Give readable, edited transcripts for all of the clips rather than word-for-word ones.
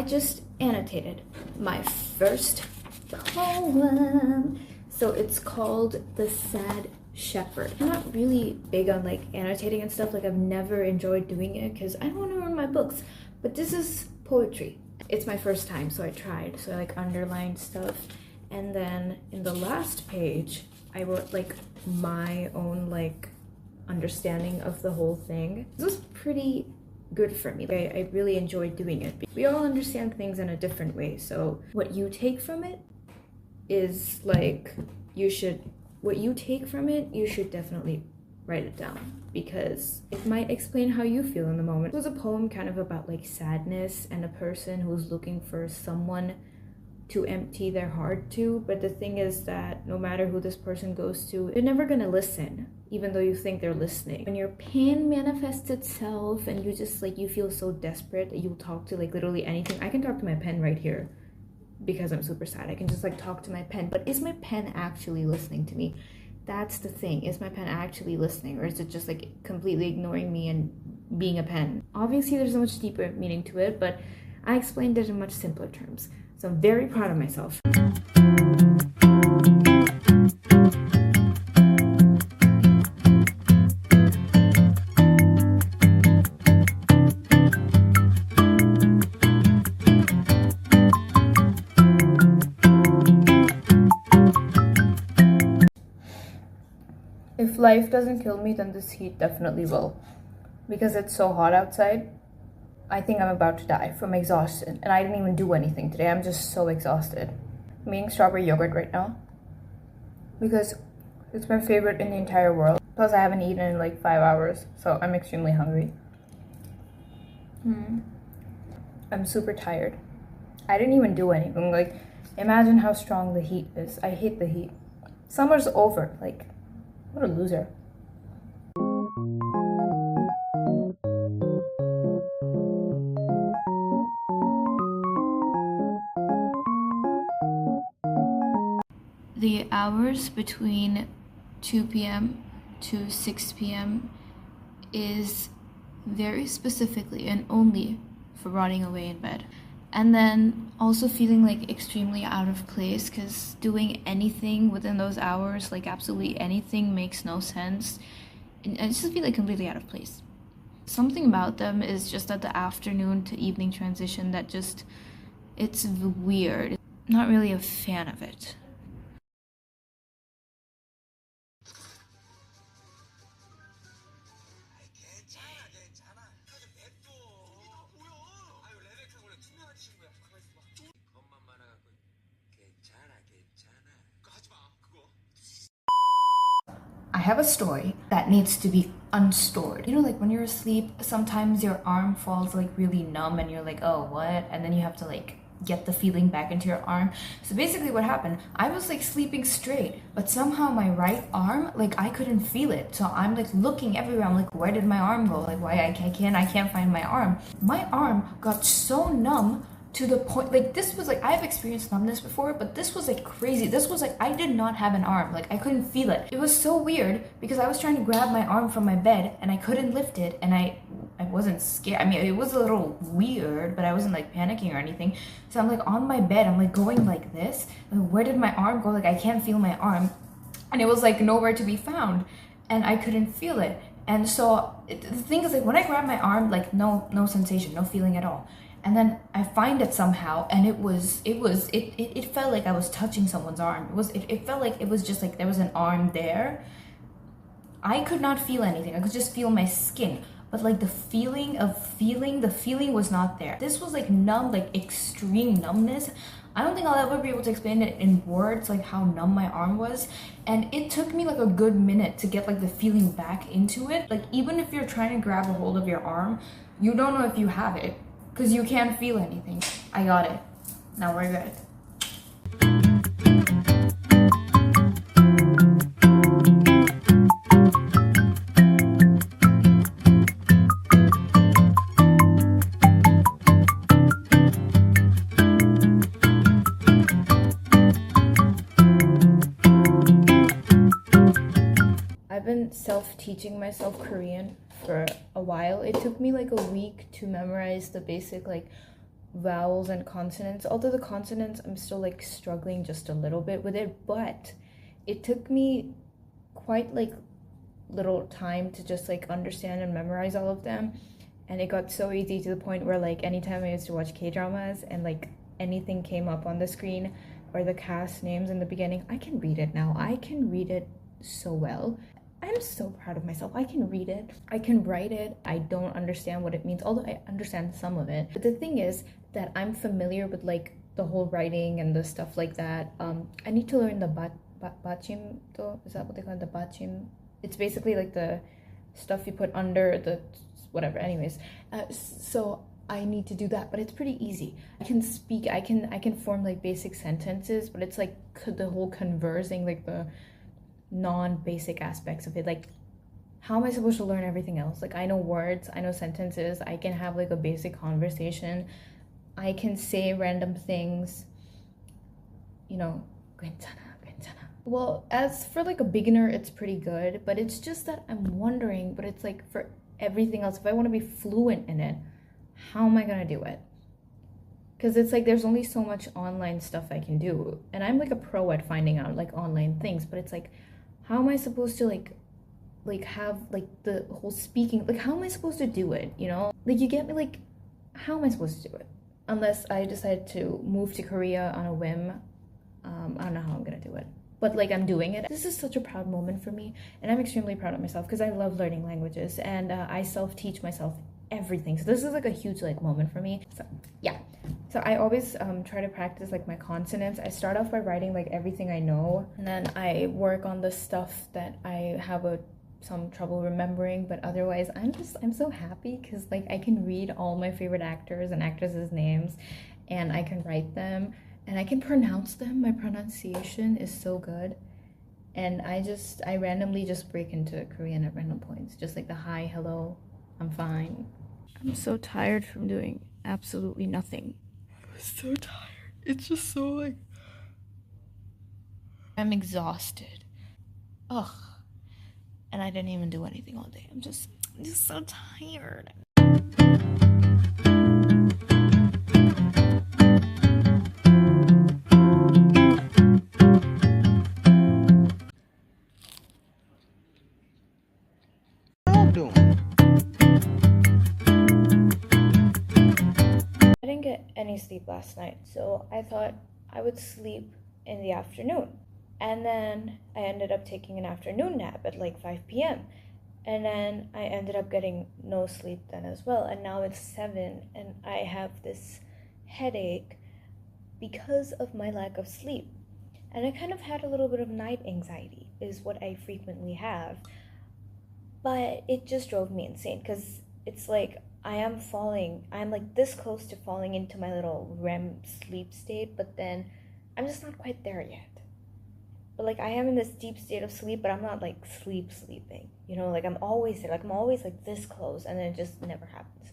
just annotated my first poem. So it's called The Sad Shepherd. I'm not really big on like annotating and stuff. Like I've never enjoyed doing it because I don't want to ruin my books. But this is poetry. It's my first time, so I tried. So I like underlined stuff. And then in the last page, I wrote like my own like understanding of the whole thing. This was pretty good for me. I really enjoyed doing it. We all understand things in a different way. So what you take from it is like, you should definitely write it down because it might explain how you feel in the moment. It was a poem kind of about like sadness and a person who's looking for someone to empty their heart to, but the thing is that no matter who this person goes to, they're never gonna listen, even though you think they're listening. When your pain manifests itself and you just like, you feel so desperate that you'll talk to like literally anything. I can talk to my pen right here because I'm super sad. I can just like talk to my pen, but is my pen actually listening to me? That's the thing. Is my pen actually listening, or is it just like completely ignoring me and being a pen? Obviously there's a much deeper meaning to it, but I explained it in much simpler terms. So I'm very proud of myself. If life doesn't kill me, then this heat definitely will. Because it's so hot outside, I think I'm about to die from exhaustion. And I didn't even do anything today. I'm just so exhausted. I'm eating strawberry yogurt right now because it's my favorite in the entire world. Plus I haven't eaten in like 5 hours, so I'm extremely hungry. I'm super tired. I didn't even do anything. Like, imagine how strong the heat is. I hate the heat. Summer's over. Like, what a loser. The hours between 2 p.m. to 6 p.m. is very specifically and only for rotting away in bed. And then also feeling like extremely out of place because doing anything within those hours, like absolutely anything, makes no sense. And I just feel like completely out of place. Something about them is just that the afternoon to evening transition that just, it's weird. Not really a fan of it. I have a story that needs to be unstored. You know, like when you're asleep, sometimes your arm falls like really numb and you're like, oh, what? And then you have to like get the feeling back into your arm. So basically what happened, I was like sleeping straight, but somehow my right arm, like I couldn't feel it. So I'm like looking everywhere. I'm like, where did my arm go? Like why I can't find my arm. My arm got so numb to the point, like this was like, I've experienced numbness before, but this was like crazy. This was like, I did not have an arm. Like I couldn't feel it. It was so weird because I was trying to grab my arm from my bed and I couldn't lift it, and I wasn't scared. I mean, it was a little weird, but I wasn't like panicking or anything. So I'm like on my bed, I'm like going like this. Like, where did my arm go? Like I can't feel my arm. And it was like nowhere to be found and I couldn't feel it. And so the thing is, like when I grab my arm, like no sensation, no feeling at all. And then I find it somehow, and it felt like I was touching someone's arm. It felt like it was just like there was an arm there. I could not feel anything. I could just feel my skin. But like the feeling was not there. This was like numb, like extreme numbness. I don't think I'll ever be able to explain it in words, like how numb my arm was. And it took me like a good minute to get like the feeling back into it. Like even if you're trying to grab a hold of your arm, you don't know if you have it because you can't feel anything. I got it. Now we're good. I've been self-teaching myself Korean for a while. It took me like a week to memorize the basic like vowels and consonants. Although the consonants, I'm still like struggling just a little bit with it, but it took me quite like little time to just like understand and memorize all of them. And it got so easy to the point where like anytime I used to watch K-dramas and like anything came up on the screen or the cast names in the beginning, I can read it now. I can read it so well. I'm so proud of myself. I can read it. I can write it. I don't understand what it means, although I understand some of it. But the thing is that I'm familiar with like the whole writing and the stuff like that. I need to learn the bachim, though. Is that what they call it? The bachim? It's basically like the stuff you put under the whatever. Anyways, so I need to do that, but it's pretty easy. I can speak. I can form like basic sentences, but it's like the whole conversing, like the non-basic aspects of it. Like, how am I supposed to learn everything else? Like, I know words, I know sentences, I can have like a basic conversation, I can say random things, you know. Well, as for like a beginner, it's pretty good, but it's just that I'm wondering, but it's like for everything else, if I want to be fluent in it, how am I gonna do it? Because it's like there's only so much online stuff I can do, and I'm like a pro at finding out like online things, but it's like, how am I supposed to like have like the whole speaking, like how am I supposed to do it, you know? Like, you get me? Like, how am I supposed to do it? Unless I decide to move to Korea on a whim. I don't know how I'm gonna do it, but like I'm doing it. This is such a proud moment for me, and I'm extremely proud of myself because I love learning languages, and I self-teach myself everything. So this is like a huge like moment for me. So yeah, so I always try to practice like my consonants. I start off by writing like everything I know, and then I work on the stuff that I have some trouble remembering. But otherwise, I'm so happy because like I can read all my favorite actors and actresses' names, and I can write them, and I can pronounce them. My pronunciation is so good. And I randomly just break into Korean at random points, just like the hi, hello, I'm fine. I'm so tired from doing absolutely nothing. I'm so tired. It's just so like, I'm exhausted. Ugh. And I didn't even do anything all day. I'm just so tired. I didn't get any sleep last night, so I thought I would sleep in the afternoon. And then I ended up taking an afternoon nap at like 5 p.m. And then I ended up getting no sleep then as well. And now it's 7 and I have this headache because of my lack of sleep. And I kind of had a little bit of night anxiety, is what I frequently have. But it just drove me insane because it's like I'm like this close to falling into my little REM sleep state, but then I'm just not quite there yet. But like I am in this deep state of sleep, but I'm not like sleeping, you know? Like I'm always there, like I'm always like this close, and then it just never happens.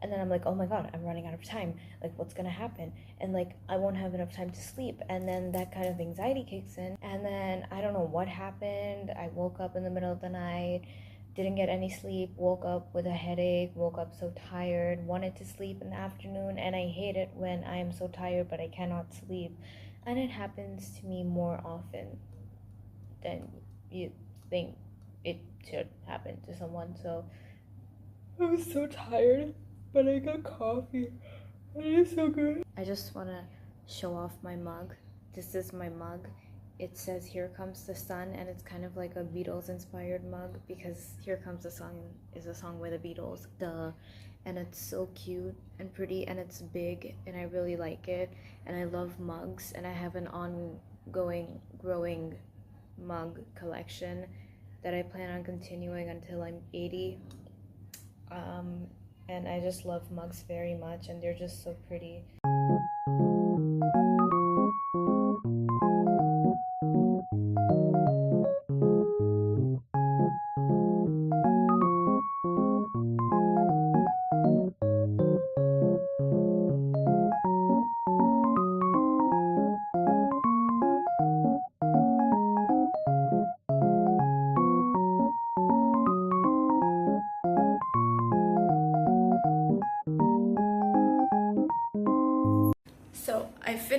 And then I'm like, oh my god, I'm running out of time, like what's gonna happen? And like I won't have enough time to sleep, and then that kind of anxiety kicks in, and then I don't know what happened. I woke up in the middle of the night, didn't get any sleep, woke up with a headache, woke up so tired, wanted to sleep in the afternoon, and I hate it when I am so tired but I cannot sleep. And it happens to me more often than you think it should happen to someone. So I was so tired, but I got coffee and it is so good. I just want to show off my mug. This is my mug. It says "Here Comes the Sun," and it's kind of like a Beatles inspired mug because "Here Comes the Sun" is a song by the Beatles, duh. And it's so cute and pretty, and it's big, and I really like it. And I love mugs, and I have an ongoing growing mug collection that I plan on continuing until I'm 80. And I just love mugs very much, and they're just so pretty.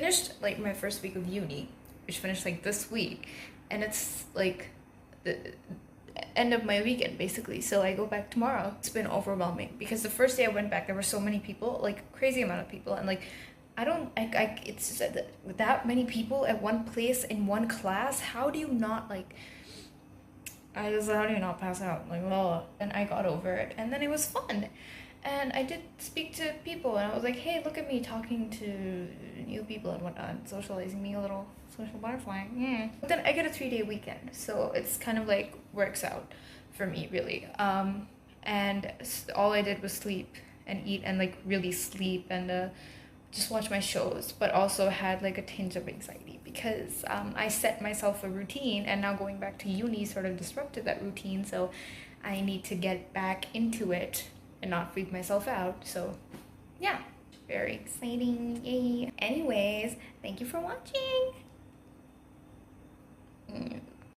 finished like my first week of uni, which finished like this week, and it's like the end of my weekend basically, so I go back tomorrow. It's been overwhelming because the first day I went back there were so many people, like crazy amount of people, and like it's just that many people at one place in one class. How do you not like how do you not pass out? Like, oh, and I got over it, and then it was fun. And I did speak to people, and I was like, hey, look at me talking to new people and whatnot, socializing, being a little social butterfly. Yeah. But then I get a 3-day weekend, so it's kind of like works out for me, really. And all I did was sleep and eat and like really sleep and just watch my shows, but also had like a tinge of anxiety because I set myself a routine, and now going back to uni sort of disrupted that routine, so I need to get back into it and not freak myself out. So yeah, very exciting. Yay. Anyways, thank you for watching.